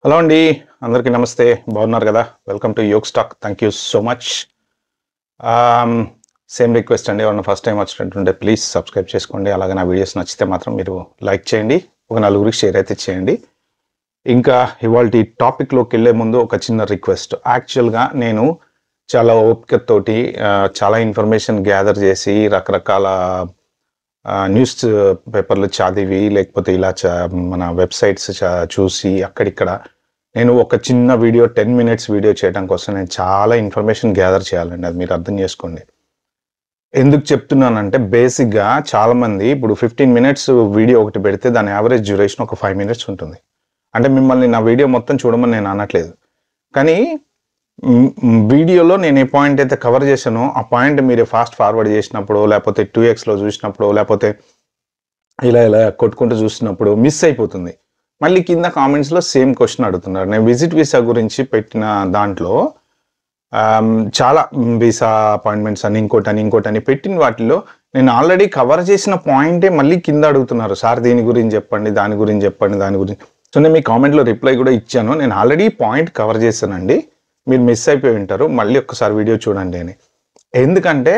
Hello అండి. అందరికీ నమస్తే. బాగున్నారు కదా? Welcome to Yog stack. Thank you so much. Um, same request అండి. ఎవరైనా ఫస్ట్ టైం వచ్చినట్టుంటే ప్లీజ్ సబ్స్క్రైబ్ చేసుకోండి. అలాగే నా వీడియోస్ నచ్చితే మాత్రం మీరు లైక్ చేయండి, ఒక నలుగురికి షేర్ అయితే చేయండి. ఇంకా ఇవాళ టాపిక్లోకి వెళ్ళే ముందు ఒక చిన్న రిక్వెస్ట్. యాక్చువల్గా నేను చాలా ఓపికతోటి చాలా ఇన్ఫర్మేషన్ గ్యాదర్ చేసి రకరకాల న్యూస్ పేపర్లు చదివి లేకపోతే ఇలా మన వెబ్సైట్స్ చూసి అక్కడిక్కడ నేను ఒక చిన్న వీడియో 10 minutes వీడియో చేయడం కోసం నేను చాలా ఇన్ఫర్మేషన్ గ్యాదర్ చేయాలండి. అది మీరు అర్థం చేసుకోండి. ఎందుకు చెప్తున్నానంటే బేసిక్గా చాలామంది ఇప్పుడు 15 minutes వీడియో ఒకటి పెడితే దాని యావరేజ్ డ్యూరేషన్ ఒక 5 minutes ఉంటుంది. అంటే మిమ్మల్ని నా వీడియో మొత్తం చూడమని నేను అనట్లేదు, కానీ వీడియోలో నేను ఏ పాయింట్ అయితే కవర్ చేశానో ఆ పాయింట్ మీరు ఫాస్ట్ ఫార్వర్డ్ చేసినప్పుడు, లేకపోతే 2xలో చూసినప్పుడు, లేకపోతే ఇలా ఇలా కొట్టుకుంటూ చూసినప్పుడు మిస్ అయిపోతుంది. మళ్ళీ కింద కామెంట్స్లో సేమ్ క్వశ్చన్ అడుగుతున్నారు. నేను విజిట్ వీసా గురించి పెట్టిన దాంట్లో చాలా వీసా అపాయింట్మెంట్స్ అని ఇంకోటని పెట్టిన వాటిలో నేను ఆల్రెడీ కవర్ చేసిన పాయింటే మళ్ళీ కింద అడుగుతున్నారు. సార్ దీని గురించి చెప్పండి, దాని గురించి చెప్పండి, దాని గురించి. సో నేను మీ కామెంట్లో రిప్లై కూడా ఇచ్చాను. నేను ఆల్రెడీ పాయింట్ కవర్ చేశానండి, మీరు మిస్ అయిపోయి ఉంటారు, మళ్ళీ ఒక్కసారి వీడియో చూడండి అని. ఎందుకంటే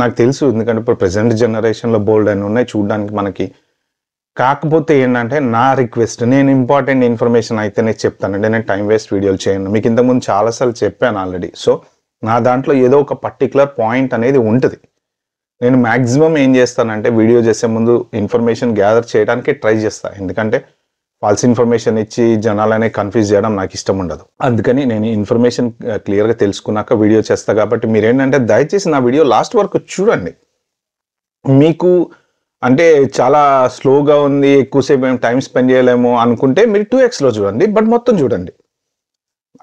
నాకు తెలుసు, ఎందుకంటే ఇప్పుడు ప్రజెంట్ జనరేషన్లో బోల్డ్ అని ఉన్నాయి చూడడానికి మనకి. కాకపోతే ఏంటంటే నా రిక్వెస్ట్, నేను ఇంపార్టెంట్ ఇన్ఫర్మేషన్ అయితేనే చెప్తానండి, నేను టైం వేస్ట్ వీడియోలు చేయను. మీకు ఇంతకుముందు చాలాసార్లు చెప్పాను ఆల్రెడీ. సో నా దాంట్లో ఏదో ఒక పర్టికులర్ పాయింట్ అనేది ఉంటుంది. నేను మ్యాక్సిమం ఏం చేస్తానంటే వీడియో చేసే ముందు ఇన్ఫర్మేషన్ గ్యాదర్ చేయడానికి ట్రై చేస్తాను. ఎందుకంటే ఫాల్స్ ఇన్ఫర్మేషన్ ఇచ్చి జనాలనే కన్ఫ్యూజ్ చేయడం నాకు ఇష్టం ఉండదు. అందుకని నేను ఇన్ఫర్మేషన్ క్లియర్గా తెలుసుకున్నాక వీడియో చేస్తా. కాబట్టి మీరేంటంటే దయచేసి నా వీడియో లాస్ట్ వరకు చూడండి. మీకు అంటే చాలా స్లోగా ఉంది, ఎక్కువసేపు ఏం టైం స్పెండ్ చేయలేము అనుకుంటే మీరు 2xలో చూడండి, బట్ మొత్తం చూడండి.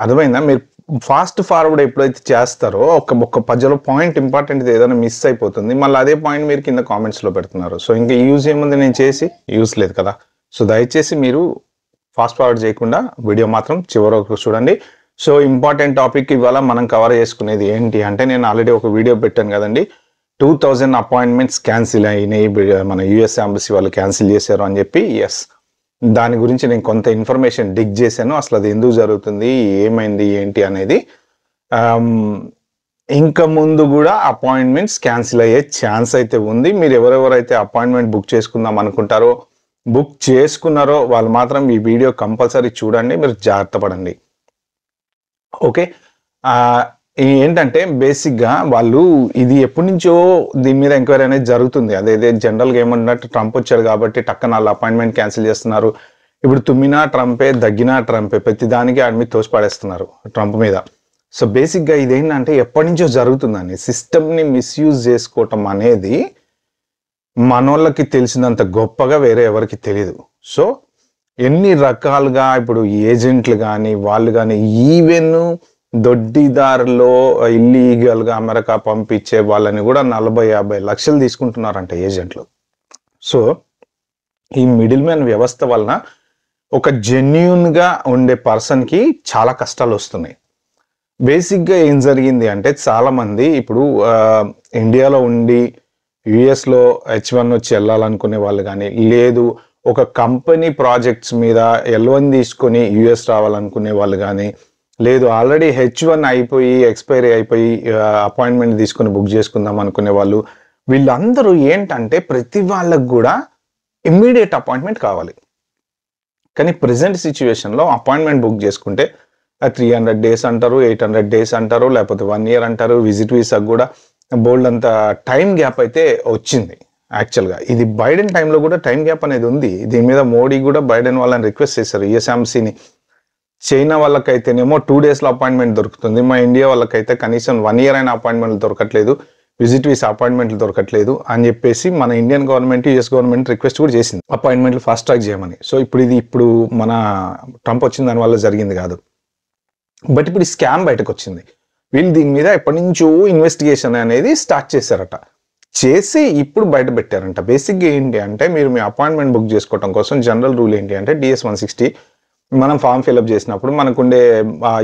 అర్థమైందా? మీరు ఫాస్ట్ ఫార్వర్డ్ ఎప్పుడైతే చేస్తారో ఒక పద్యలో పాయింట్ ఇంపార్టెంట్ ఏదైనా మిస్ అయిపోతుంది. మళ్ళీ అదే పాయింట్ మీరు కింద కామెంట్స్లో పెడుతున్నారు. సో ఇంకా యూజ్ ఏముంది నేను చేసి? యూజ్ లేదు కదా. సో దయచేసి మీరు ఫాస్ట్ ఫార్వర్డ్ చేయకుండా వీడియో మాత్రం చివరి వరకు చూడండి. సో ఇంపార్టెంట్ టాపిక్ ఇవాళ మనం కవర్ చేసుకునేది ఏంటి అంటే, నేను ఆల్రెడీ ఒక వీడియో పెట్టాను కదండి, 2000 అపాయింట్మెంట్స్ క్యాన్సిల్ అయినాయి, మన యుఎస్ ఎంబసీ వాళ్ళు క్యాన్సిల్ చేశారు అని చెప్పి. ఎస్, దాని గురించి నేను కొంత ఇన్ఫర్మేషన్ డిగ్ చేశాను. అసలు అది ఎందుకు జరుగుతుంది, ఏమైంది, ఏంటి అనేది. ఇంకా ముందు కూడా అపాయింట్మెంట్స్ క్యాన్సిల్ అయ్యే ఛాన్స్ అయితే ఉంది. మీరు ఎవరెవరైతే అపాయింట్మెంట్ బుక్ చేసుకుందాం అనుకుంటారో, బుక్ చేసుకున్నారో వాళ్ళు మాత్రం ఈ వీడియో కంపల్సరీ చూడండి, మీరు జాగ్రత్త పడండి. ఓకే, ఏంటంటే బేసిక్గా వాళ్ళు ఇది ఎప్పటి నుంచో దీని మీద ఎంక్వైరీ అనేది జరుగుతుంది. అదేదే జనరల్గా ఏమన్నట్టు ట్రంప్ వచ్చారు కాబట్టి టక్కన వాళ్ళు అపాయింట్మెంట్ క్యాన్సిల్ చేస్తున్నారు. ఇప్పుడు తుమ్మినా ట్రంపే, దగ్గినా ట్రంపే, ప్రతిదానికి ఆడి మీద తోసిపాడేస్తున్నారు ట్రంప్ మీద. సో బేసిక్గా ఇదేంటంటే ఎప్పటి నుంచో జరుగుతుందని, సిస్టమ్ని మిస్యూజ్ చేసుకోవటం అనేది మనోళ్ళకి తెలిసినంత గొప్పగా వేరే ఎవరికి తెలియదు. సో ఎన్ని రకాలుగా ఇప్పుడు ఏజెంట్లు కానీ వాళ్ళు కానీ, ఈవెన్ దొడ్డిదారులో ఇల్లీగల్గా అమెరికా పంపించే వాళ్ళని కూడా 40-50 లక్షలు తీసుకుంటున్నారంట ఏజెంట్లు. సో ఈ మిడిల్ మ్యాన్ వ్యవస్థ వలన ఒక జెన్యూన్గా ఉండే పర్సన్కి చాలా కష్టాలు వస్తున్నాయి. బేసిక్గా ఏం జరిగింది అంటే, చాలామంది ఇప్పుడు ఇండియాలో ఉండి యుఎస్లో H1 వచ్చి వెళ్ళాలనుకునే వాళ్ళు కానీ, లేదు ఒక కంపెనీ ప్రాజెక్ట్స్ మీద L1 తీసుకొని యుఎస్ రావాలనుకునే వాళ్ళు కానీ, లేదు ఆల్రెడీ H1 అయిపోయి ఎక్స్పైరీ అయిపోయి అపాయింట్మెంట్ తీసుకొని బుక్ చేసుకుందాం అనుకునే వాళ్ళు, వీళ్ళందరూ ఏంటంటే ప్రతి వాళ్ళకు కూడా ఇమ్మీడియట్ అపాయింట్మెంట్ కావాలి. కానీ ప్రజెంట్ సిచ్యువేషన్లో అపాయింట్మెంట్ బుక్ చేసుకుంటే 300 days అంటారు, 800 days అంటారు, లేకపోతే 1 year అంటారు. విజిట్ వీసాకు కూడా బోల్డ్ అంత టైం గ్యాప్ అయితే వచ్చింది. యాక్చువల్గా ఇది బైడెన్ టైంలో కూడా టైం గ్యాప్ అనేది ఉంది. దీని మీద మోడీ కూడా బైడెన్ వాళ్ళని రిక్వెస్ట్ చేశారు, యుఎస్ ఎంబసీని. చైనా వాళ్ళకైతేనేమో 2 daysలో అపాయింట్మెంట్ దొరుకుతుంది, మా ఇండియా వాళ్ళకైతే కనీసం 1 year అయిన అపాయింట్మెంట్లు దొరకట్లేదు, విజిట్ వీసా అపాయింట్మెంట్లు దొరకట్లేదు అని చెప్పేసి మన Indian government, US government request కూడా చేసింది అపాయింట్మెంట్లు ఫాస్ట్ ట్రాక్ చేయమని. సో ఇప్పుడు మన ట్రంప్ వచ్చిన దానివల్ల జరిగింది కాదు, బట్ ఇప్పుడు ఈ స్కామ్ బయటకు వచ్చింది. వీళ్ళు దీని మీద ఎప్పటి నుంచో ఇన్వెస్టిగేషన్ అనేది స్టార్ట్ చేశారట, చేసి ఇప్పుడు బయట పెట్టారంట. బేసిక్గా ఏంటి అంటే, మీరు మీ అపాయింట్మెంట్ బుక్ చేసుకోవడం కోసం జనరల్ రూల్ ఏంటి అంటే, DS-160 మనం ఫామ్ ఫిల్అప్ చేసినప్పుడు మనకుండే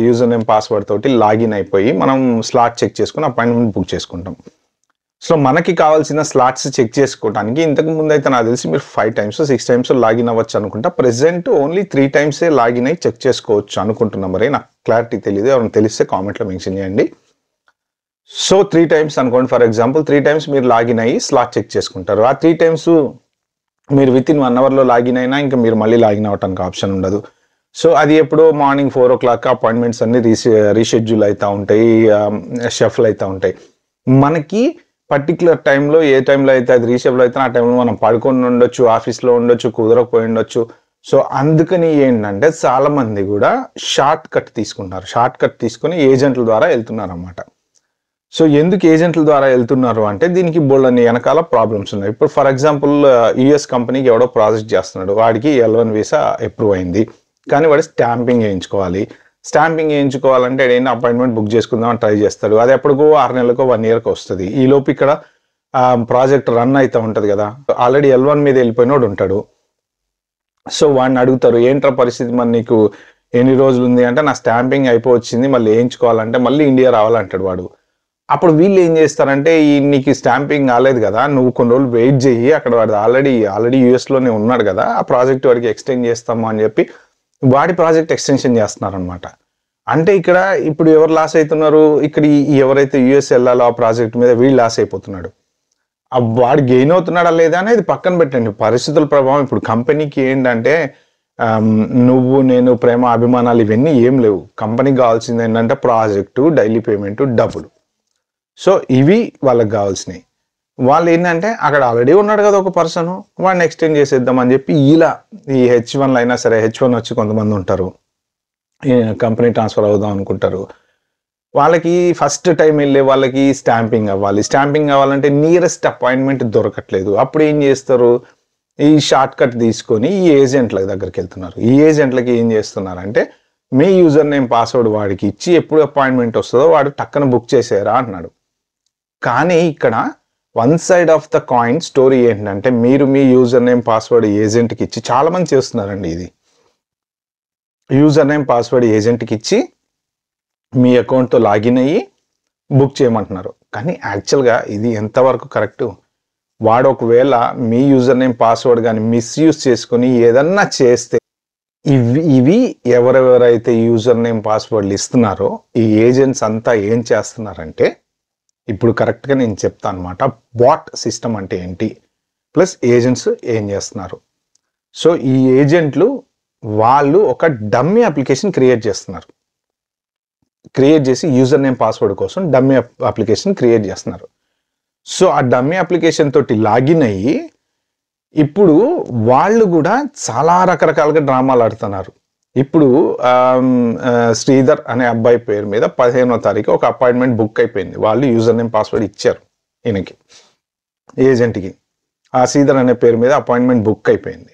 యూజర్ నేమ్ పాస్వర్డ్ తోటి లాగిన్ అయిపోయి మనం స్లాట్ చెక్ చేసుకుని అపాయింట్మెంట్ బుక్ చేసుకుంటాం. సో మనకి కావాల్సిన స్లాట్స్ చెక్ చేసుకోవడానికి ఇంతకు ముందు అయితే నాకు తెలిసి మీరు 5 times 6 times లాగిన్ అవ్వచ్చు అనుకుంటా. ప్రెసెంట్ ఓన్లీ 3 times లాగిన్ అయ్యి చెక్ చేసుకోవచ్చు అనుకుంటున్నా. మరి నాకు క్లారిటీ తెలియదు, ఎవరైనా తెలిస్తే కామెంట్లో మెన్షన్ చేయండి. సో 3 times అనుకోండి, ఫర్ ఎగ్జాంపుల్ 3 times మీరు లాగిన్ అయ్యి స్లాట్ చెక్ చేసుకుంటారు. ఆ 3 times మీరు విత్ ఇన్ 1 hourలో లాగిన్ అయినా ఇంకా మీరు మళ్ళీ లాగిన్ అవ్వడానికి ఆప్షన్ ఉండదు. సో అది ఎప్పుడో మార్నింగ్ 4 o'clock అపాయింట్మెంట్స్ అన్ని రీషెడ్యూల్ అవుతూ ఉంటాయి, షఫల్ అవుతూ ఉంటాయి. మనకి పర్టికులర్ టైంలో ఏ టైంలో అయితే అది రీషెడ్యూల్ అయితే ఆ టైంలో మనం పడుకొని ఉండొచ్చు, ఆఫీస్లో ఉండొచ్చు, కుదరకపోయి ఉండొచ్చు. సో అందుకని ఏంటంటే చాలా మంది కూడా షార్ట్ కట్ తీసుకుంటారు. షార్ట్ కట్ తీసుకొని ఏజెంట్ల ద్వారా వెళ్తున్నారు అన్నమాట. సో ఎందుకు ఏజెంట్ల ద్వారా వెళ్తున్నారు అంటే దీనికి బోల్డని వెనకాల ప్రాబ్లమ్స్ ఉన్నాయి. ఇప్పుడు ఫర్ ఎగ్జాంపుల్ యుఎస్ కంపెనీకి ఎవడో ప్రాజెక్ట్ చేస్తున్నాడు, వాడికి L1 వీసా అప్రూవ్ అయింది, కానీ వాడు స్టాంపింగ్ వేయించుకోవాలి. స్టాంపింగ్ వేయించుకోవాలంటే ఏదైనా అపాయింట్మెంట్ బుక్ చేసుకుందామని ట్రై చేస్తాడు. అది ఎప్పటికో 6 నెలలకో 1 yearకో వస్తుంది. ఈలోపు ఇక్కడ ప్రాజెక్ట్ రన్ అవుతూ ఉంటుంది కదా, ఆల్రెడీ L1 మీద వెళ్ళిపోయినోడు ఉంటాడు. సో వాడిని అడుగుతారు, ఏంట్రా పరిస్థితి, మరి నీకు ఎన్ని రోజులు ఉంది అంటే నా స్టాంపింగ్ అయిపోవచ్చింది, మళ్ళీ వేయించుకోవాలంటే మళ్ళీ ఇండియా రావాలంటాడు వాడు. అప్పుడు వీళ్ళు ఏం చేస్తారంటే, నీకు స్టాంపింగ్ కాలేదు కదా, నువ్వు కొన్ని రోజులు వెయిట్ చేయి, అక్కడ వాడు ఆల్రెడీ యూఎస్లోనే ఉన్నాడు కదా, ఆ ప్రాజెక్ట్ వాడికి ఎక్స్టెండ్ చేస్తాము అని చెప్పి వాడి ప్రాజెక్ట్ ఎక్స్టెన్షన్ చేస్తున్నారనమాట. అంటే ఇక్కడ ఇప్పుడు ఎవరు లాస్ అవుతున్నారు, ఇక్కడ ఎవరైతే యుఎస్ వెళ్ళాలో ఆ ప్రాజెక్ట్ మీద వీళ్ళు లాస్ అయిపోతున్నాడు. వాడు గెయిన్ అవుతున్నాడా లేదా అనేది పక్కన పెట్టండి, పరిస్థితుల ప్రభావం. ఇప్పుడు కంపెనీకి ఏంటంటే నువ్వు నేను ప్రేమ అభిమానాలు ఇవన్నీ ఏం లేవు. కంపెనీకి కావాల్సింది ఏంటంటే ప్రాజెక్టు, డైలీ పేమెంట్, డబ్బులు. సో ఇవి వాళ్ళకి కావాల్సినవి. వాళ్ళు ఏంటంటే అక్కడ ఆల్రెడీ ఉన్నాడు కదా ఒక పర్సన్, వాడిని ఎక్స్టెండ్ చేసేద్దామని చెప్పి ఇలా ఈ H1 అయినా సరే, H1 వచ్చి కొంతమంది ఉంటారు కంపెనీ ట్రాన్స్ఫర్ అవుదాం అనుకుంటారు. వాళ్ళకి ఫస్ట్ టైం వెళ్ళే వాళ్ళకి స్టాంపింగ్ అవ్వాలి. స్టాంపింగ్ అవ్వాలంటే నియరెస్ట్ అపాయింట్మెంట్ దొరకట్లేదు. అప్పుడు ఏం చేస్తారు, ఈ షార్ట్ కట్ తీసుకొని ఈ ఏజెంట్ల దగ్గరికి వెళ్తున్నారు. ఈ ఏజెంట్లకి ఏం చేస్తున్నారంటే, మీ యూజర్ నేమ్ పాస్వర్డ్ వాడికి ఇచ్చి ఎప్పుడు అపాయింట్మెంట్ వస్తుందో వాడు టక్కన బుక్ చేసేరా అంటున్నాడు. కానీ ఇక్కడ one side of the coin story ఏంటంటే, మీరు మీ యూజర్ నేమ్ పాస్వర్డ్ ఏజెంట్కి ఇచ్చి, చాలా మంది చేస్తున్నారండి ఇది, యూజర్ నేమ్ పాస్వర్డ్ ఏజెంట్కి ఇచ్చి మీ అకౌంట్తో లాగిన్ అయ్యి బుక్ చేయమంటున్నారు. కానీ యాక్చువల్గా ఇది ఎంతవరకు కరెక్టు? వాడు ఒకవేళ మీ యూజర్ నేమ్ పాస్వర్డ్ కానీ మిస్యూజ్ చేసుకొని ఏదన్నా చేస్తే, ఇవి ఎవరెవరైతే యూజర్ నేమ్ పాస్వర్డ్లు ఇస్తున్నారో ఈ ఏజెంట్స్ అంతా ఏం చేస్తున్నారంటే, ఇప్పుడు కరెక్ట్గా నేను చెప్తాను అనమాట, బాట్ సిస్టమ్ అంటే ఏంటి, ప్లస్ ఏజెంట్స్ ఏం చేస్తున్నారు. సో ఈ ఏజెంట్లు వాళ్ళు ఒక డమ్మీ అప్లికేషన్ క్రియేట్ చేస్తున్నారు. క్రియేట్ చేసి యూజర్ నేమ్ పాస్వర్డ్ కోసం డమ్మీ అప్లికేషన్ క్రియేట్ చేస్తున్నారు. సో ఆ డమ్మీ అప్లికేషన్ తోటి లాగిన్ అయ్యి ఇప్పుడు వాళ్ళు కూడా చాలా రకరకాలుగా డ్రామాలు ఆడుతున్నారు. ఇప్పుడు శ్రీధర్ అనే అబ్బాయి పేరు మీద 15వ తారీఖు ఒక అపాయింట్మెంట్ బుక్ అయిపోయింది. వాళ్ళు యూజర్ నేమ్ పాస్వర్డ్ ఇచ్చారు ఈయనకి, ఏజెంట్కి. ఆ శ్రీధర్ అనే పేరు మీద అపాయింట్మెంట్ బుక్ అయిపోయింది.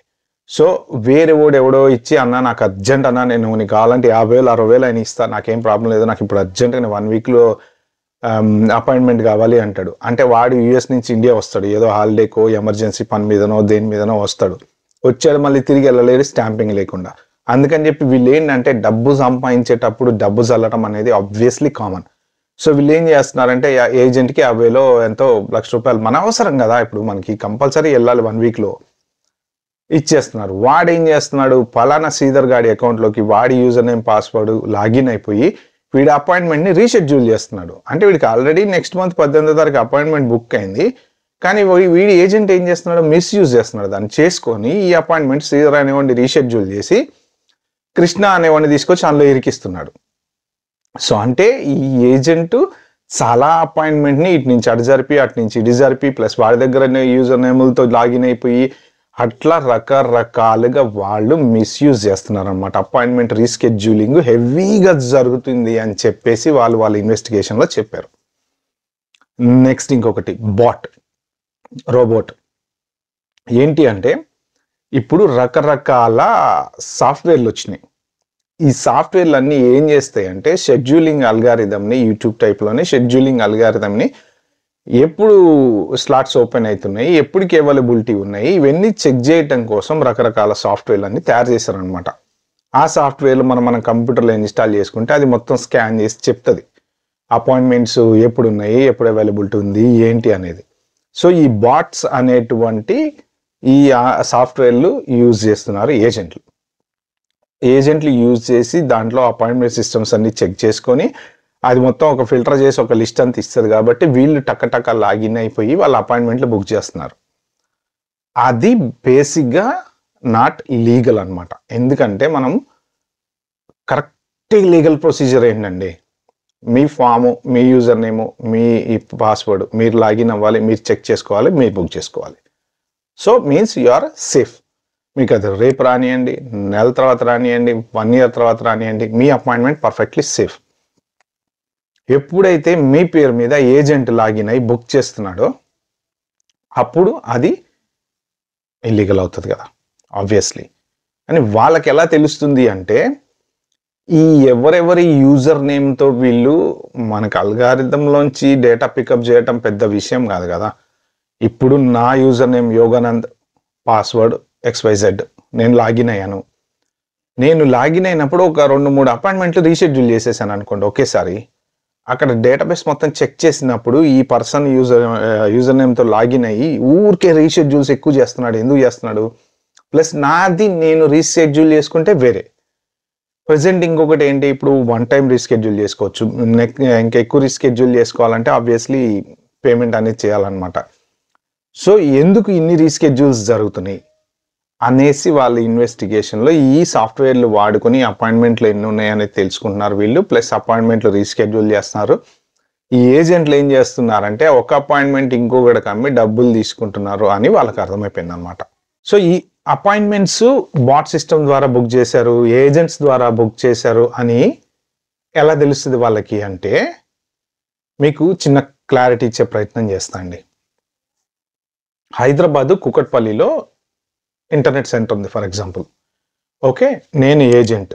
సో వేరే ఎవడో ఇచ్చి, అన్న నాకు అర్జెంట్ అన్న, నేను నీకు కావాలంటే 50,000 60,000 అయినా ఇస్తాను, నాకేం ప్రాబ్లం లేదు, నాకు ఇప్పుడు అర్జెంట్గా 1 weekలో అపాయింట్మెంట్ కావాలి అంటాడు. అంటే వాడు యుఎస్ నుంచి ఇండియా వస్తాడు, ఏదో హాలిడేకో ఎమర్జెన్సీ పని మీదనో దేని మీదనో వస్తాడు. వచ్చాడు, మళ్ళీ తిరిగి వెళ్ళలేడు స్టాంపింగ్ లేకుండా. అందుకని చెప్పి వీళ్ళు ఏంటంటే డబ్బు సంపాదించేటప్పుడు డబ్బు చల్లటం అనేది ఆబ్వియస్లీ కామన్. సో వీళ్ళు ఏం చేస్తున్నారంటే, ఏజెంట్కి 50,000 ఎంతో ₹1,00,000 మన అవసరం కదా, ఇప్పుడు మనకి కంపల్సరీ వెళ్ళాలి 1 weekలో, ఇచ్చేస్తున్నారు. వాడు ఏం చేస్తున్నాడు, పలానా శ్రీధర్ గాడి అకౌంట్లోకి వాడి యూజర్ నేమ్ పాస్వర్డ్ లాగిన్ అయిపోయి వీడి అపాయింట్మెంట్ని రీషెడ్యూల్ చేస్తున్నాడు. అంటే వీడికి ఆల్రెడీ నెక్స్ట్ మంత్ 18వ తారీఖు అపాయింట్మెంట్ బుక్ అయింది, కానీ వీడి ఏజెంట్ ఏం చేస్తున్నాడు, మిస్యూజ్ చేస్తున్నాడు. దాన్ని చేసుకొని ఈ అపాయింట్మెంట్ శ్రీధర్ అనేవాడిని రీషెడ్యూల్ చేసి కృష్ణ అనేవాడిని తీసుకొచ్చి అందులో ఇరికిస్తున్నాడు. సో అంటే ఈ ఏజెంట్ చాలా అపాయింట్మెంట్ని ఇటు నుంచి అటు జరిపి, అటు నుంచి ఇటు జరిపి, ప్లస్ వాడి దగ్గర యూజర్ నేములతో లాగిన్ అయిపోయి అట్లా రకరకాలుగా వాళ్ళు మిస్యూజ్ చేస్తున్నారు అనమాట. అపాయింట్మెంట్ రీస్కెడ్యూలింగ్ హెవీగా జరుగుతుంది అని చెప్పేసి వాళ్ళ ఇన్వెస్టిగేషన్లో చెప్పారు. నెక్స్ట్ ఇంకొకటి బాట్, రోబోట్. ఏంటి అంటే, ఇప్పుడు రకరకాల సాఫ్ట్వేర్లు వచ్చినాయి. ఈ సాఫ్ట్వేర్లు అన్నీ ఏం చేస్తాయి అంటే, షెడ్యూలింగ్ అల్గారిథంని, యూట్యూబ్ టైప్లోనే షెడ్యూలింగ్ అల్గారిథంని, ఎప్పుడు స్లాట్స్ ఓపెన్ అవుతున్నాయి, ఎప్పటికి అవైలబిలిటీ ఉన్నాయి, ఇవన్నీ చెక్ చేయటం కోసం రకరకాల సాఫ్ట్వేర్లు అన్ని తయారు చేశారనమాట. ఆ సాఫ్ట్వేర్లు మనం కంప్యూటర్లో ఇన్స్టాల్ చేసుకుంటే అది మొత్తం స్కాన్ చేసి చెప్తుంది అపాయింట్మెంట్స్ ఎప్పుడు ఉన్నాయి, ఎప్పుడు అవైలబిలిటీ ఉంది, ఏంటి అనేది. సో ఈ బాట్స్ అనేటువంటి ఈ సాఫ్ట్వేర్లు యూజ్ చేస్తున్నారు ఏజెంట్లు యూజ్ చేసి దాంట్లో అపాయింట్మెంట్ సిస్టమ్స్ అన్ని చెక్ చేసుకొని అది మొత్తం ఒక ఫిల్టర్ చేసి ఒక లిస్ట్ అంత ఇస్తుంది కాబట్టి వీళ్ళు టక్క లాగిన్ అయిపోయి వాళ్ళ అపాయింట్మెంట్లు బుక్ చేస్తున్నారు. అది బేసిక్గా నాట్ లీగల్ అనమాట. ఎందుకంటే మనం కరెక్ట్ లీగల్ ప్రొసీజర్ ఏంటండి, మీ ఫాము, మీ యూజర్ నేము, మీ పాస్వర్డ్ మీరు లాగిన్ అవ్వాలి, మీరు చెక్ చేసుకోవాలి, మీరు బుక్ చేసుకోవాలి. So means you are safe. మీకు అది రేపు రానియండి, నెల తర్వాత రానియండి, 1 year తర్వాత రానియండి, మీ అపాయింట్మెంట్ పర్ఫెక్ట్లీ సేఫ్. ఎప్పుడైతే మీ పేరు మీద ఏజెంట్ లాగిన్ అయి బుక్ చేస్తున్నాడో అప్పుడు అది ఇల్లీగల్ అవుతుంది కదా ఆబ్వియస్లీ. అని వాళ్ళకి ఎలా తెలుస్తుంది అంటే ఈ ఎవరెవరి యూజర్ నేమ్తో వీళ్ళు మనకు అల్గారిథంలోంచి డేటా పికప్ చేయటం పెద్ద విషయం కాదు కదా. ఇప్పుడు నా user name Yoganand, password XYZ, నేను లాగిన్ అయ్యాను. నేను లాగిన్ అయినప్పుడు ఒక 2-3 అపాయింట్మెంట్లు రీషెడ్యూల్ చేసేసాను అనుకోండి ఒకేసారి. అక్కడ డేటాబేస్ మొత్తం చెక్ చేసినప్పుడు ఈ పర్సన్ యూజర్ నేమ్తో లాగిన్ అయ్యి ఊరికే రీషెడ్యూల్స్ ఎక్కువ చేస్తున్నాడు. ఎందుకు చేస్తున్నాడు? ప్లస్ నాది నేను రీషెడ్యూల్ చేసుకుంటే వేరే. ప్రజెంట్ ఇంకొకటి ఏంటి, ఇప్పుడు 1 time రీషెడ్యూల్ చేసుకోవచ్చు. ఇంకా ఎక్కువ రీషెడ్యూల్ చేసుకోవాలంటే ఆబ్వియస్లీ పేమెంట్ అనేది చేయాలన్నమాట. సో ఎందుకు ఇన్ని రీషెడ్యూల్స్ జరుగుతున్నాయి అనేసి వాళ్ళ ఇన్వెస్టిగేషన్లో ఈ సాఫ్ట్వేర్లు వాడుకొని అపాయింట్మెంట్లు ఎన్ని ఉన్నాయనేది తెలుసుకుంటున్నారు వీళ్ళు. ప్లస్ అపాయింట్మెంట్లు రీషెడ్యూల్ చేస్తున్నారు. ఈ ఏజెంట్లు ఏం చేస్తున్నారంటే ఒక అపాయింట్మెంట్ ఇంకొకటికి అమ్మి డబ్బులు తీసుకుంటున్నారు అని వాళ్ళకి అర్థమైపోయింది అనమాట. సో ఈ అపాయింట్మెంట్స్ బాట్ సిస్టమ్ ద్వారా బుక్ చేశారు, ఏజెంట్స్ ద్వారా బుక్ చేశారు అని ఎలా తెలుస్తుంది వాళ్ళకి అంటే మీకు చిన్న క్లారిటీ ఇచ్చే ప్రయత్నం చేస్తా అండి. హైదరాబాద్ కుకట్పల్లిలో ఇంటర్నెట్ సెంటర్ ఉంది ఫర్ ఎగ్జాంపుల్. ఓకే, నేను ఏజెంట్,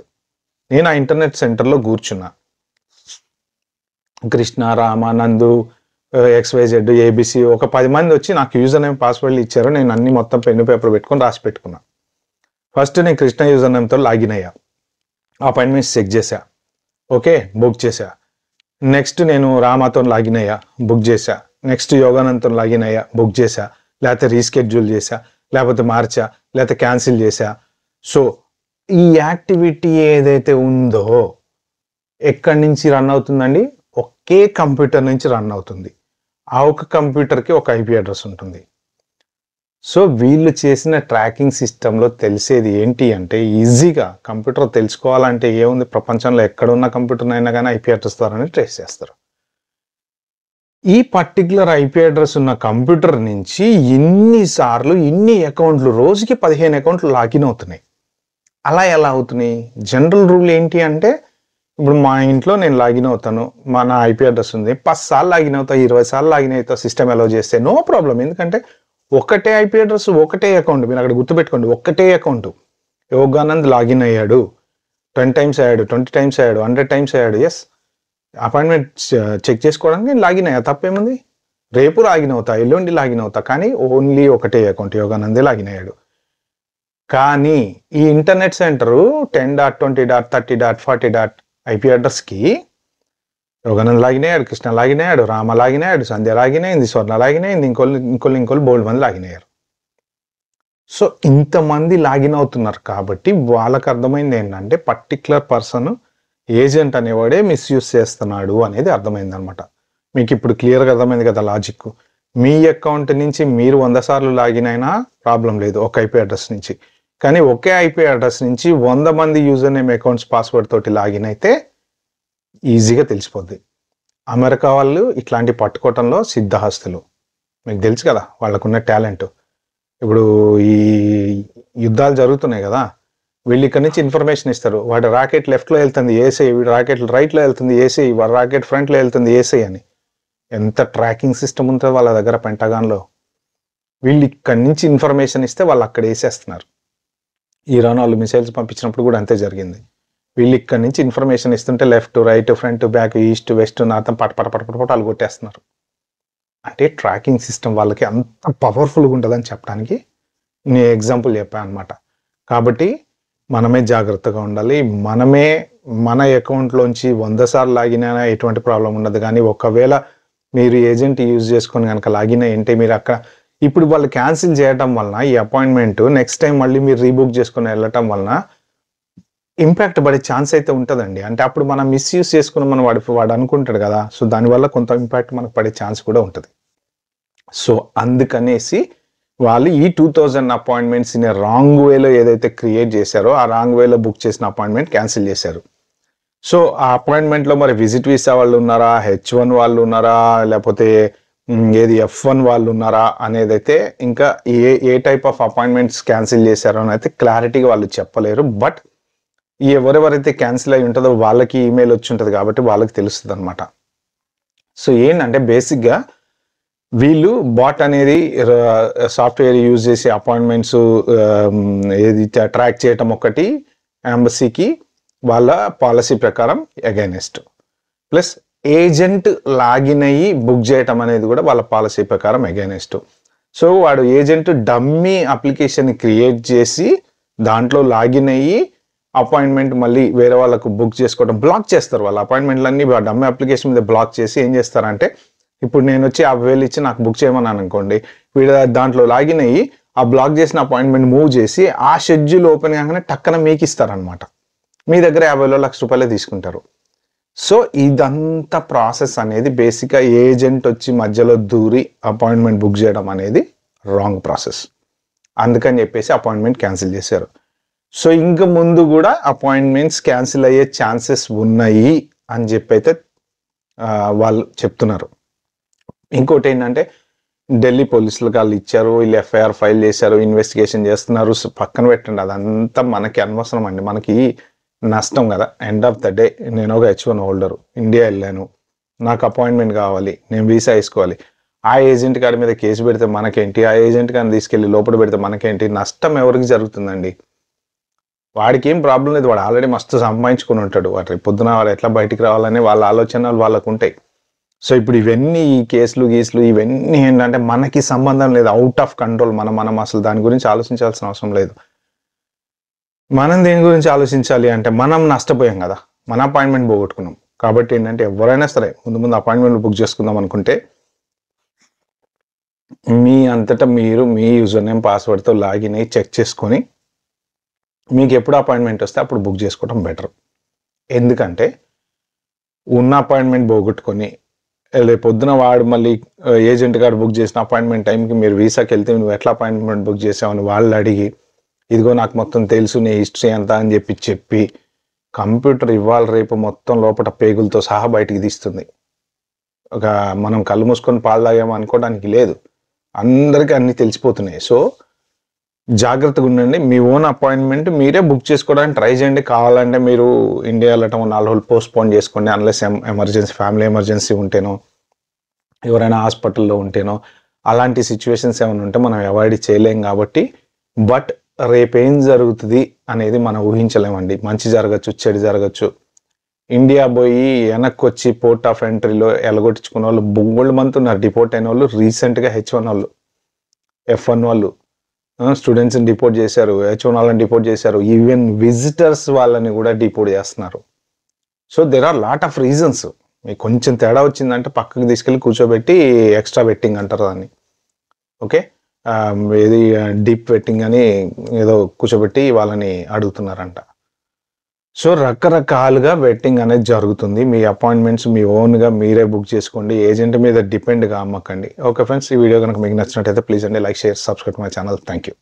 నేను ఆ ఇంటర్నెట్ సెంటర్లో కూర్చున్నా. కృష్ణ, రామ, నందు, XYZ, ABC ఒక 10 మంది వచ్చి నాకు యూజర్ నేమ్ పాస్వర్డ్లు ఇచ్చారు. నేను అన్ని మొత్తం పెన్ను పేపర్ పెట్టుకొని రాసి పెట్టుకున్నా. ఫస్ట్ నేను కృష్ణ యూజర్ నేమ్తో లాగిన్ అయ్యా, అపాయింట్మెంట్స్ చెక్ చేశా, ఓకే బుక్ చేశా. నెక్స్ట్ నేను రామాతో లాగిన్ అయ్యా, బుక్ చేశా. నెక్స్ట్ యోగానంద్తో లాగిన్ అయ్యా, బుక్ చేశా. లేకపోతే రీస్కెడ్యూల్ చేశా, లేకపోతే మార్చా, లేకపోతే క్యాన్సిల్ చేశా. సో ఈ యాక్టివిటీ ఏదైతే ఉందో ఎక్కడి నుంచి రన్ అవుతుందండి? ఒకే కంప్యూటర్ నుంచి రన్ అవుతుంది. ఆ ఒక కంప్యూటర్కి ఒక IP అడ్రస్ ఉంటుంది. సో వీళ్ళు చేసిన ట్రాకింగ్ సిస్టంలో తెలిసేది ఏంటి అంటే ఈజీగా కంప్యూటర్ తెలుసుకోవాలంటే ఏముంది, ప్రపంచంలో ఎక్కడున్న కంప్యూటర్ అయినా కానీ IP అడ్రస్ ద్వారానే ట్రేస్ చేస్తారు. ఈ పర్టికులర్ IP అడ్రస్ ఉన్న కంప్యూటర్ నుంచి ఇన్నిసార్లు ఇన్ని అకౌంట్లు, రోజుకి 15 అకౌంట్లు లాగిన్ అవుతున్నాయి. అలా ఎలా అవుతున్నాయి? జనరల్ రూల్ ఏంటి అంటే ఇప్పుడు మా ఇంట్లో నేను లాగిన్ అవుతాను, నా IP అడ్రస్ ఉంది, 10 సార్లు లాగిన్ అవుతా, 20 సార్లు లాగిన్ అవుతా, సిస్టమ్ అలౌ చేస్తే నో ప్రాబ్లం. ఎందుకంటే ఒకటే IP అడ్రస్, ఒకటే అకౌంట్. మీరు అక్కడ గుర్తుపెట్టుకోండి, ఒక్కటే అకౌంట్. యోగానంద్ లాగిన్ అయ్యాడు, 10 times అయ్యాడు, 20 times అయ్యాడు, 100 times అయ్యాడు. ఎస్, అపాయింట్మెంట్ చెక్ చేసుకోవడానికి నేను లాగిన్ అయ్యా, తప్పేముంది? రేపు లాగిన్ అవుతా, ఎల్లుండి లాగిన్ అవుతా, కానీ ఓన్లీ ఒకటే అకౌంట్, యోగానందే లాగిన్ అయ్యాడు. కానీ ఈ ఇంటర్నెట్ సెంటరు 10.20.30.40. IP అడ్రస్కి యోగానంద్ లాగిన్ అయ్యాడు, కృష్ణ లాగిన్ అయ్యాడు, రామ లాగిన్ అయ్యాడు, సంధ్య లాగిన్ అయింది, స్వర్ణ లాగిన్ అయింది, ఇంకోళ్ళు బోల్డ్ మంది లాగిన్ అయ్యారు. సో ఇంతమంది లాగిన్ అవుతున్నారు కాబట్టి వాళ్ళకి అర్థమైంది ఏంటంటే పర్టికులర్ పర్సన్ ఏజెంట్ అనేవాడే మిస్యూజ్ చేస్తున్నాడు అనేది అర్థమైంది అనమాట. మీకు ఇప్పుడు క్లియర్గా అర్థమైంది కదా లాజిక్. మీ అకౌంట్ నుంచి మీరు 100 సార్లు లాగిన్ అయినా ప్రాబ్లం లేదు ఒక IP అడ్రస్ నుంచి. కానీ ఒకే IP అడ్రస్ నుంచి 100 మంది యూజర్ నేమ్ అకౌంట్స్ పాస్వర్డ్ తోటి లాగిన్ అయితే ఈజీగా తెలిసిపోద్ది. అమెరికా వాళ్ళు ఇట్లాంటి పట్టుకోవటంలో సిద్ధహస్తులు. మీకు తెలుసు కదా వాళ్ళకున్న టాలెంట్. ఇప్పుడు ఈ యుద్ధాలు జరుగుతున్నాయి కదా, వీళ్ళు ఇక్కడ నుంచి ఇన్ఫర్మేషన్ ఇస్తారు. వాడి రాకెట్ లెఫ్ట్లో వెళ్తుంది ఏసై, వీడి రాకెట్ రైట్లో వెళ్తుంది ఏసై, వాడి రాకెట్ ఫ్రంట్లో వెళ్తుంది ఏసై అని. ఎంత ట్రాకింగ్ సిస్టమ్ ఉంటుందో వాళ్ళ దగ్గర పెంటగాన్లో. వీళ్ళు ఇక్కడి నుంచి ఇన్ఫర్మేషన్ ఇస్తే వాళ్ళు అక్కడ వేసేస్తున్నారు. ఇరాన్ వాళ్ళు మిసైల్స్ పంపించినప్పుడు కూడా అంతే జరిగింది. వీళ్ళు ఇక్కడి నుంచి ఇన్ఫర్మేషన్ ఇస్తుంటే left, right, front, back, east, west, north పట వాళ్ళు కొట్టేస్తున్నారు. అంటే ట్రాకింగ్ సిస్టమ్ వాళ్ళకి అంత పవర్ఫుల్గా ఉంటుందని చెప్పడానికి నేను ఎగ్జాంపుల్ చెప్పాను అనమాట. కాబట్టి మనమే జాగ్రత్తగా ఉండాలి. మనమే మన అకౌంట్లోంచి 100 సార్లు లాగిన్ అయినా ఎటువంటి ప్రాబ్లం ఉండదు. కానీ ఒకవేళ మీరు ఏజెంట్ యూజ్ చేసుకొని కనుక లాగిన్ అయ్యింటే మీరు అక్కడ ఇప్పుడు వాళ్ళు క్యాన్సిల్ చేయడం వలన ఈ అపాయింట్మెంట్ నెక్స్ట్ టైం మళ్ళీ మీరు రీబుక్ చేసుకుని వెళ్ళటం వలన ఇంపాక్ట్ పడే ఛాన్స్ అయితే ఉంటుందండి. అంటే అప్పుడు మనం మిస్యూజ్ చేసుకుని మనం వాడు అనుకుంటాడు కదా, సో దానివల్ల కొంత ఇంపాక్ట్ మనకు పడే ఛాన్స్ కూడా ఉంటుంది. సో అందుకనేసి వాళ్ళు ఈ 2000 అపాయింట్మెంట్స్ ఇన్ రాంగ్ వేలో ఏదైతే క్రియేట్ చేశారో ఆ రాంగ్ వేలో బుక్ చేసిన అపాయింట్మెంట్ క్యాన్సిల్ చేశారు. సో ఆ అపాయింట్మెంట్లో మరి విజిట్ వీసా వాళ్ళు ఉన్నారా, H1 వాళ్ళు ఉన్నారా, లేకపోతే ఏది F1 వాళ్ళు ఉన్నారా అనేది అయితే ఇంకా ఏ టైప్ ఆఫ్ అపాయింట్మెంట్స్ క్యాన్సిల్ చేశారో అని అయితే క్లారిటీగా వాళ్ళు చెప్పలేరు. బట్ ఎవరెవరైతే క్యాన్సిల్ అయి ఉంటుందో వాళ్ళకి ఈమెయిల్ వచ్చి ఉంటుంది కాబట్టి వాళ్ళకి తెలుస్తుంది అనమాట. సో ఏంటంటే బేసిక్గా వీళ్ళు బాట్ అనేది సాఫ్ట్వేర్ యూజ్ చేసి అపాయింట్మెంట్స్ ఏది ట్రాక్ చేయటం ఒకటి, ఎంబసీకి వాళ్ళ పాలసీ ప్రకారం అగైనెస్ట్, ప్లస్ ఏజెంట్ లాగిన్ అయ్యి బుక్ చేయటం అనేది కూడా వాళ్ళ పాలసీ ప్రకారం అగైనెస్ట్. సో వాడు ఏజెంట్ డమ్మీ అప్లికేషన్ క్రియేట్ చేసి దాంట్లో లాగిన్ అయ్యి అపాయింట్మెంట్ మళ్ళీ వేరే వాళ్ళకు బుక్ చేసుకోవడం బ్లాక్ చేస్తారు. వాళ్ళ అపాయింట్మెంట్లన్నీ డమ్మీ అప్లికేషన్ మీద బ్లాక్ చేసి ఏం చేస్తారంటే, ఇప్పుడు నేను వచ్చి 50,000 ఇచ్చి నాకు బుక్ చేయమన్నాను అనుకోండి, వీడు దాంట్లో లాగిన్ అయ్యి ఆ బ్లాక్ చేసిన అపాయింట్మెంట్ మూవ్ చేసి ఆ షెడ్యూల్ ఓపెన్ కాగానే టక్కన మీకు ఇస్తారనమాట. మీ దగ్గర 50,000 లక్ష రూపాయలే తీసుకుంటారు. సో ఇదంతా ప్రాసెస్ అనేది బేసిక్గా ఏజెంట్ వచ్చి మధ్యలో దూరి అపాయింట్మెంట్ బుక్ చేయడం అనేది రాంగ్ ప్రాసెస్. అందుకని చెప్పేసి అపాయింట్మెంట్ క్యాన్సిల్ చేశారు. సో ఇంకా ముందు కూడా అపాయింట్మెంట్స్ క్యాన్సిల్ అయ్యే ఛాన్సెస్ ఉన్నాయి అని చెప్పి అయితే వాళ్ళు చెప్తున్నారు. ఇంకోటి ఏంటంటే ఢిల్లీ పోలీసులకు వాళ్ళు ఇచ్చారు, వీళ్ళు ఎఫ్ఐఆర్ ఫైల్ చేశారు, ఇన్వెస్టిగేషన్ చేస్తున్నారు, పక్కన పెట్టండి, అదంతా మనకి అనవసరం అండి. మనకి నష్టం కదా. ఎండ్ ఆఫ్ ద డే నేను ఒక H1 హోల్డరు, ఇండియా వెళ్ళాను, నాకు అపాయింట్మెంట్ కావాలి, నేను వీసా వేసుకోవాలి. ఆ ఏజెంట్ గారి మీద కేసు పెడితే మనకేంటి, ఆ ఏజెంట్ గారిని తీసుకెళ్ళి లోపల పెడితే మనకేంటి, నష్టం ఎవరికి జరుగుతుందండి? వాడికి ఏం ప్రాబ్లం లేదు, వాడు ఆల్రెడీ మస్తు సంపాదించుకుని ఉంటాడు. వాడు పొద్దున వాడు ఎట్లా బయటికి రావాలని వాళ్ళ ఆలోచనలు వాళ్ళకు ఉంటాయి. సో ఇప్పుడు ఇవన్నీ ఈ కేసులు ఇవన్నీ ఏంటంటే మనకి సంబంధం లేదు, అవుట్ ఆఫ్ కంట్రోల్. మనం అసలు దాని గురించి ఆలోచించాల్సిన అవసరం లేదు. మనం దేని గురించి ఆలోచించాలి అంటే మనం నష్టపోయాం కదా, మన అపాయింట్మెంట్ పోగొట్టుకున్నాం. కాబట్టి ఏంటంటే ఎవరైనా సరే ముందు అపాయింట్మెంట్ బుక్ చేసుకుందాం అనుకుంటే మీ అంతటా మీరు మీ యూజర్ నేమ్ పాస్వర్డ్తో లాగిన్ అయ్యి చెక్ చేసుకొని మీకు ఎప్పుడు అపాయింట్మెంట్ వస్తే అప్పుడు బుక్ చేసుకోవడం బెటర్. ఎందుకంటే ఉన్న అపాయింట్మెంట్ పోగొట్టుకొని రేపు పొద్దున వాడు మళ్ళీ ఏజెంట్ గారు బుక్ చేసిన అపాయింట్మెంట్ టైంకి మీరు వీసాకి వెళ్తే నువ్వు ఎట్లా అపాయింట్మెంట్ బుక్ చేసావని వాళ్ళు అడిగి, ఇదిగో నాకు మొత్తం తెలుసు నీ హిస్టరీ ఎంత అని చెప్పి కంప్యూటర్ ఇవాళ రేపు మొత్తం లోపల పేగులతో సహా బయటికి తీస్తుంది. ఒక మనం కళ్ళు మూసుకొని పాలు తాగాము అనుకోవడానికి లేదు, అందరికీ అన్నీ తెలిసిపోతున్నాయి. సో జాగ్రత్తగా ఉండండి. మీ ఓన్ అపాయింట్మెంట్ మీరే బుక్ చేసుకోవడానికి ట్రై చేయండి. కావాలంటే మీరు ఇండియా వెళ్ళటం 4 రోజులు పోస్ట్పోన్ చేసుకోండి, అన్లెస్ ఎమర్జెన్సీ, ఫ్యామిలీ ఎమర్జెన్సీ ఉంటేనో, ఎవరైనా హాస్పిటల్లో ఉంటేనో, అలాంటి సిచ్యువేషన్స్ ఏమైనా ఉంటే మనం అవాయిడ్ చేయలేం కాబట్టి. బట్ రేపేం జరుగుతుంది అనేది మనం ఊహించలేమండి. మంచి జరగచ్చు, చెడు జరగచ్చు. ఇండియా పోయి వెనక్కి వచ్చి పోర్ట్ ఆఫ్ ఎంట్రీలో ఎలగొట్టించుకున్న వాళ్ళు బొంగోళ్ళు మంత్ ఉన్నారు. డిపోర్ట్ అయిన వాళ్ళు రీసెంట్గా H1 వాళ్ళు, F1 వాళ్ళు స్టూడెంట్స్ని డిపోర్ట్ చేశారు, H1 వాళ్ళని డిపోర్ట్ చేశారు, ఈవెన్ విజిటర్స్ వాళ్ళని కూడా డిపోర్ట్ చేస్తున్నారు. So there are lot of reasons. మీకు కొంచెం తేడా వచ్చిందంటే పక్కకు తీసుకెళ్ళి కూర్చోబెట్టి ఎక్స్ట్రా బెట్టింగ్ అంటారు దాన్ని. ఓకే, ఏది డీప్ బెట్టింగ్ అని ఏదో కూర్చోబెట్టి వాళ్ళని అడుగుతున్నారంట. సో రకరకాలుగా బెట్టింగ్ అనేది జరుగుతుంది. మీ అపాయింట్మెంట్స్ మీ ఓన్గా మీరే బుక్ చేసుకోండి, ఏజెంట్ మీద డిపెండ్గా అమ్మకండి. ఓకే ఫ్రెండ్స్, ఈ వీడియో కనుక మీకు నచ్చినట్టయితే ప్లీజ్ అండి like, share, subscribe my channel. Thank you.